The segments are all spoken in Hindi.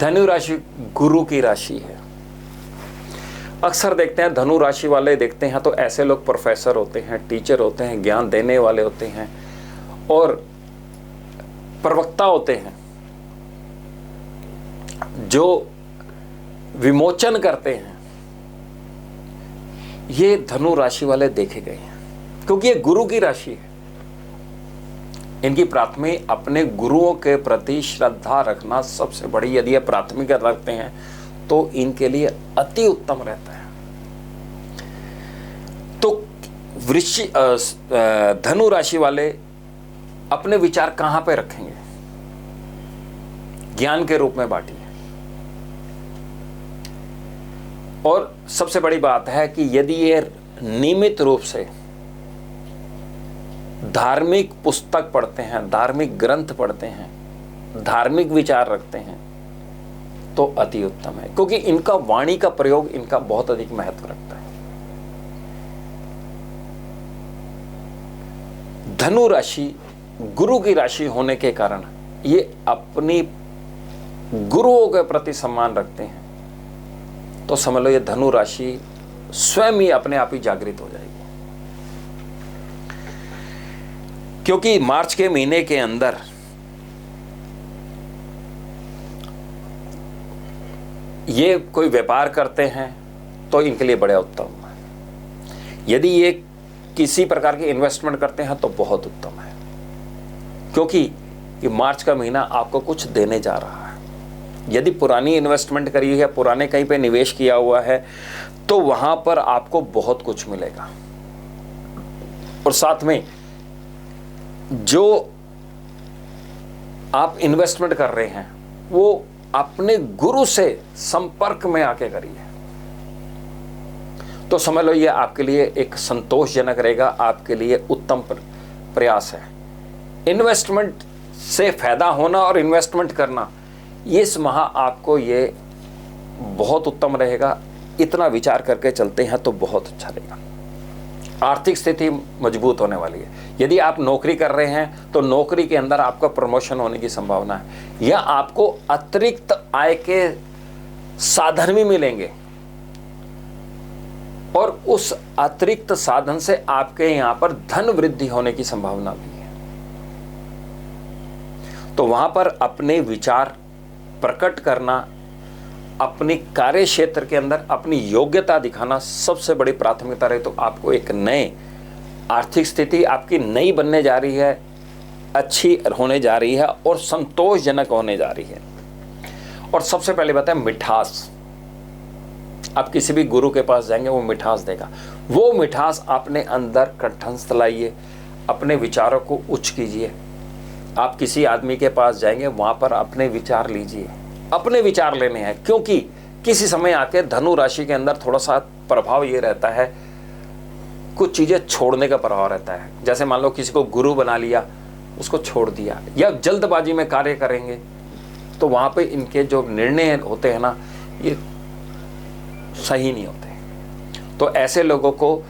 धनु राशि गुरु की राशि है। अक्सर देखते हैं धनु राशि वाले देखते हैं तो ऐसे लोग प्रोफेसर होते हैं, टीचर होते हैं, ज्ञान देने वाले होते हैं और प्रवक्ता होते हैं, जो विमोचन करते हैं। ये धनु राशि वाले देखे गए हैं क्योंकि ये गुरु की राशि है। इनकी प्राथमिक अपने गुरुओं के प्रति श्रद्धा रखना सबसे बड़ी, यदि ये प्राथमिकता रखते हैं तो इनके लिए अति उत्तम रहता है। तो धनु राशि वाले अपने विचार कहां पे रखेंगे? ज्ञान के रूप में बांटिए। और सबसे बड़ी बात है कि यदि ये नियमित रूप से धार्मिक पुस्तक पढ़ते हैं, धार्मिक ग्रंथ पढ़ते हैं, धार्मिक विचार रखते हैं तो अति उत्तम है, क्योंकि इनका वाणी का प्रयोग इनका बहुत अधिक महत्व रखता है। धनु राशि गुरु की राशि होने के कारण ये अपनी गुरुओं के प्रति सम्मान रखते हैं, तो समझ लो ये धनु राशि स्वयं ही अपने आप ही जागृत हो जाएगी। क्योंकि मार्च के महीने के अंदर ये कोई व्यापार करते हैं तो इनके लिए बड़ा उत्तम है। यदि ये किसी प्रकार की इन्वेस्टमेंट करते हैं तो बहुत उत्तम है, क्योंकि ये मार्च का महीना आपको कुछ देने जा रहा है। यदि पुरानी इन्वेस्टमेंट करी है, पुराने कहीं पे निवेश किया हुआ है, तो वहां पर आपको बहुत कुछ मिलेगा। और साथ में जो आप इन्वेस्टमेंट कर रहे हैं वो अपने गुरु से संपर्क में आके करिए, तो समझ लो ये आपके लिए एक संतोषजनक रहेगा, आपके लिए उत्तम प्रयास है। इन्वेस्टमेंट से फायदा होना और इन्वेस्टमेंट करना, इस माह आपको ये बहुत उत्तम रहेगा। इतना विचार करके चलते हैं तो बहुत अच्छा रहेगा। आर्थिक स्थिति मजबूत होने वाली है। यदि आप नौकरी कर रहे हैं तो नौकरी के अंदर आपका प्रमोशन होने की संभावना है, या आपको अतिरिक्त आय के साधन भी मिलेंगे और उस अतिरिक्त साधन से आपके यहां पर धन वृद्धि होने की संभावना भी है। तो वहां पर अपने विचार प्रकट करना, अपनी कार्य क्षेत्र के अंदर अपनी योग्यता दिखाना सबसे बड़ी प्राथमिकता रहे, तो आपको एक नए आर्थिक स्थिति आपकी नई बनने जा रही है, अच्छी होने जा रही है और संतोषजनक होने जा रही है। और सबसे पहले बताएं मिठास, आप किसी भी गुरु के पास जाएंगे वो मिठास देगा। वो मिठास अपने अंदर कंठस्थ लाइए, अपने विचारों को उच्च कीजिए। आप किसी आदमी के पास जाएंगे वहां पर अपने विचार लीजिए, अपने विचार लेने हैं, क्योंकि किसी समय आके धनु राशि के अंदर थोड़ा सा प्रभाव ये रहता है, कुछ चीजें छोड़ने का प्रभाव रहता है। जैसे मान लो किसी को गुरु बना लिया, उसको छोड़ दिया, या जल्दबाजी में कार्य करेंगे तो वहां पे इनके जो निर्णय होते हैं ना, ये सही नहीं होते। तो ऐसे लोगों को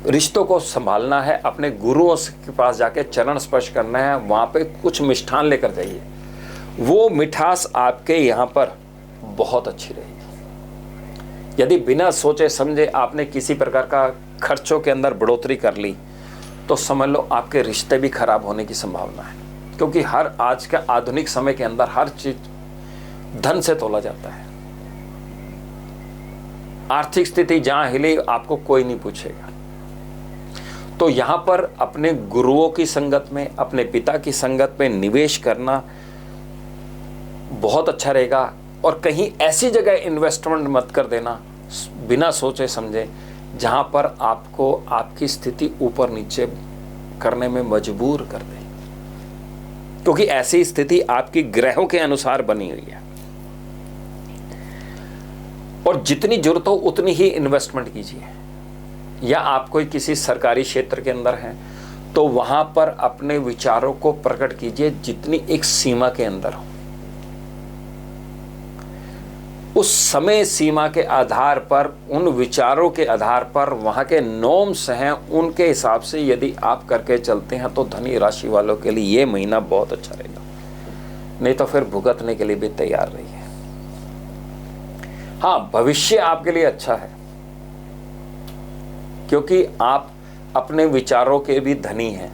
रिश्तों को संभालना है, अपने गुरुओं के पास जाके चरण स्पर्श करना है, वहां पे कुछ मिष्ठान लेकर जाइए। वो मिठास आपके यहाँ पर बहुत अच्छी रहेगी। यदि बिना सोचे समझे आपने किसी प्रकार का खर्चों के अंदर बढ़ोतरी कर ली तो समझ लो आपके रिश्ते भी खराब होने की संभावना है, क्योंकि हर आज के आधुनिक समय के अंदर हर चीज धन से तोला जाता है। आर्थिक स्थिति जहां हिले आपको कोई नहीं पूछेगा। तो यहां पर अपने गुरुओं की संगत में, अपने पिता की संगत में निवेश करना बहुत अच्छा रहेगा। और कहीं ऐसी जगह इन्वेस्टमेंट मत कर देना बिना सोचे समझे जहां पर आपको आपकी स्थिति ऊपर नीचे करने में मजबूर कर दे, क्योंकि ऐसी स्थिति आपकी ग्रहों के अनुसार बनी हुई है। और जितनी जरूरत हो उतनी ही इन्वेस्टमेंट कीजिए। या आप कोई किसी सरकारी क्षेत्र के अंदर हैं तो वहां पर अपने विचारों को प्रकट कीजिए जितनी एक सीमा के अंदर हो। उस समय सीमा के आधार पर, उन विचारों के आधार पर, वहां के नॉर्म्स हैं, उनके हिसाब से यदि आप करके चलते हैं तो धनु राशि वालों के लिए ये महीना बहुत अच्छा रहेगा। नहीं तो फिर भुगतने के लिए भी तैयार रहिए। हाँ, भविष्य आपके लिए अच्छा है, क्योंकि आप अपने विचारों के भी धनी हैं।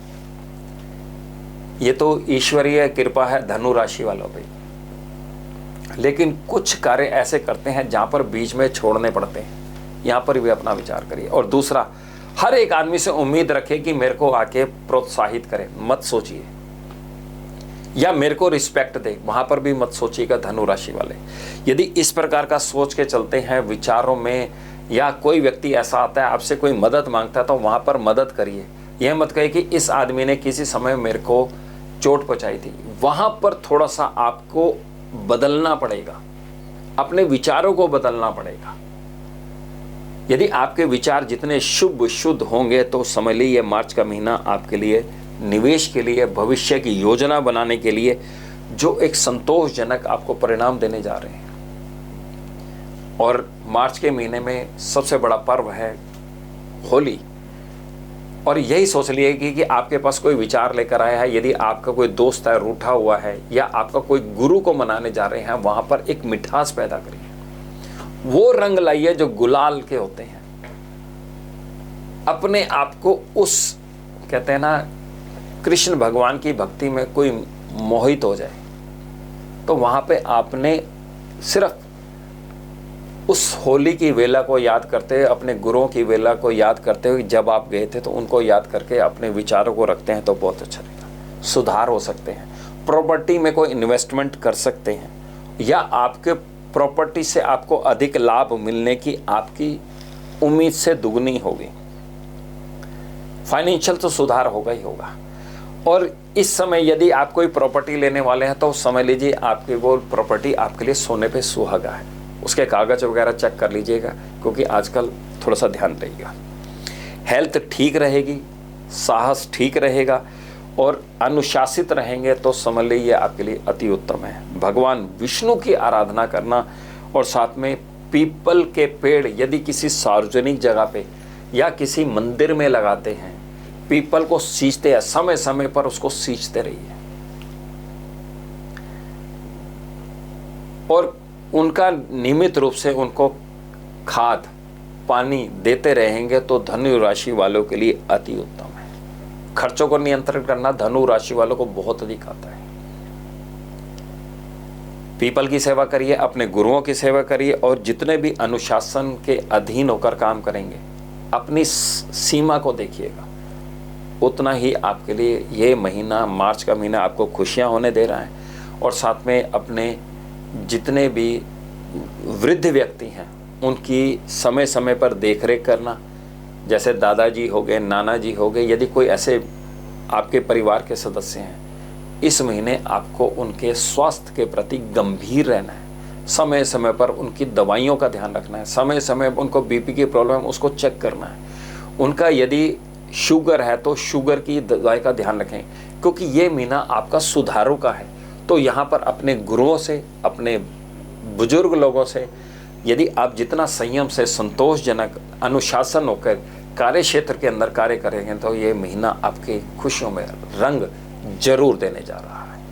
ये तो ईश्वरीय कृपा है धनु राशि वालों पे। लेकिन कुछ कार्य ऐसे करते हैं जहां पर बीच में छोड़ने पड़ते हैं, यहां पर भी अपना विचार करिए। और दूसरा, हर एक आदमी से उम्मीद रखें कि मेरे को आके प्रोत्साहित करे, मत सोचिए, या मेरे को रिस्पेक्ट दे, वहां पर भी मत सोचिएगा धनु राशि वाले। यदि इस प्रकार का सोच के चलते हैं विचारों में, या कोई व्यक्ति ऐसा आता है आपसे कोई मदद मांगता है, तो वहां पर मदद करिए। यह मत कहिए कि इस आदमी ने किसी समय मेरे को चोट पहुंचाई थी। वहां पर थोड़ा सा आपको बदलना पड़ेगा, अपने विचारों को बदलना पड़ेगा। यदि आपके विचार जितने शुभ शुद्ध होंगे तो समझ लीजिए मार्च का महीना आपके लिए निवेश के लिए, भविष्य की योजना बनाने के लिए जो एक संतोषजनक आपको परिणाम देने जा रहे हैं। और मार्च के महीने में सबसे बड़ा पर्व है होली। और यही सोच लिए कि आपके पास कोई विचार लेकर आया है, यदि आपका कोई दोस्त है रूठा हुआ है, या आपका कोई गुरु को मनाने जा रहे हैं, वहां पर एक मिठास पैदा करिए। वो रंग लाइए जो गुलाल के होते हैं। अपने आप को उस, कहते हैं ना, कृष्ण भगवान की भक्ति में कोई मोहित हो जाए, तो वहां पे आपने सिर्फ उस होली की वेला को याद करते हुए, अपने गुरुओं की वेला को याद करते हुए जब आप गए थे, तो उनको याद करके अपने विचारों को रखते हैं तो बहुत अच्छा रहेगा। सुधार हो सकते हैं, प्रॉपर्टी में कोई इन्वेस्टमेंट कर सकते हैं, या आपके प्रॉपर्टी से आपको अधिक लाभ मिलने की आपकी उम्मीद से दुगनी होगी। फाइनेंशियल तो सुधार होगा ही होगा। और इस समय यदि आप कोई प्रॉपर्टी लेने वाले हैं तो समझ लीजिए आपकी वो प्रॉपर्टी आपके लिए सोने पे सुहागा है। उसके कागज वगैरह चेक कर लीजिएगा, क्योंकि आजकल थोड़ा सा ध्यान रहेगा। हेल्थ ठीक रहेगी, साहस ठीक रहेगा, और अनुशासित रहेंगे तो समझ लीजिए आपके लिए अति उत्तम है। भगवान विष्णु की आराधना करना, और साथ में पीपल के पेड़ यदि किसी सार्वजनिक जगह पे या किसी मंदिर में लगाते हैं, पीपल को सींचते हैं, समय समय पर उसको सींचते रहिए, और उनका नियमित रूप से उनको खाद पानी देते रहेंगे तो धनु राशि वालों के लिए अति उत्तम है। खर्चों को नियंत्रण करना धनु राशि वालों को बहुत अधिक आता है। पीपल की सेवा करिए, अपने गुरुओं की सेवा करिए, और जितने भी अनुशासन के अधीन होकर काम करेंगे, अपनी सीमा को देखिएगा, उतना ही आपके लिए ये महीना, मार्च का महीना आपको खुशियां होने दे रहा है। और साथ में अपने जितने भी वृद्ध व्यक्ति हैं उनकी समय समय पर देखरेख करना, जैसे दादाजी हो गए, नाना जी हो गए, यदि कोई ऐसे आपके परिवार के सदस्य हैं, इस महीने आपको उनके स्वास्थ्य के प्रति गंभीर रहना है। समय समय पर उनकी दवाइयों का ध्यान रखना है, समय समय पर उनको बीपी की प्रॉब्लम है उसको चेक करना है, उनका यदि शुगर है तो शुगर की दवाई का ध्यान रखें, क्योंकि ये महीना आपका सुधारों का है। तो यहाँ पर अपने गुरुओं से, अपने बुजुर्ग लोगों से यदि आप जितना संयम से, संतोषजनक, अनुशासन होकर कार्य क्षेत्र के अंदर कार्य करेंगे, तो ये महीना आपके खुशियों में रंग जरूर देने जा रहा है।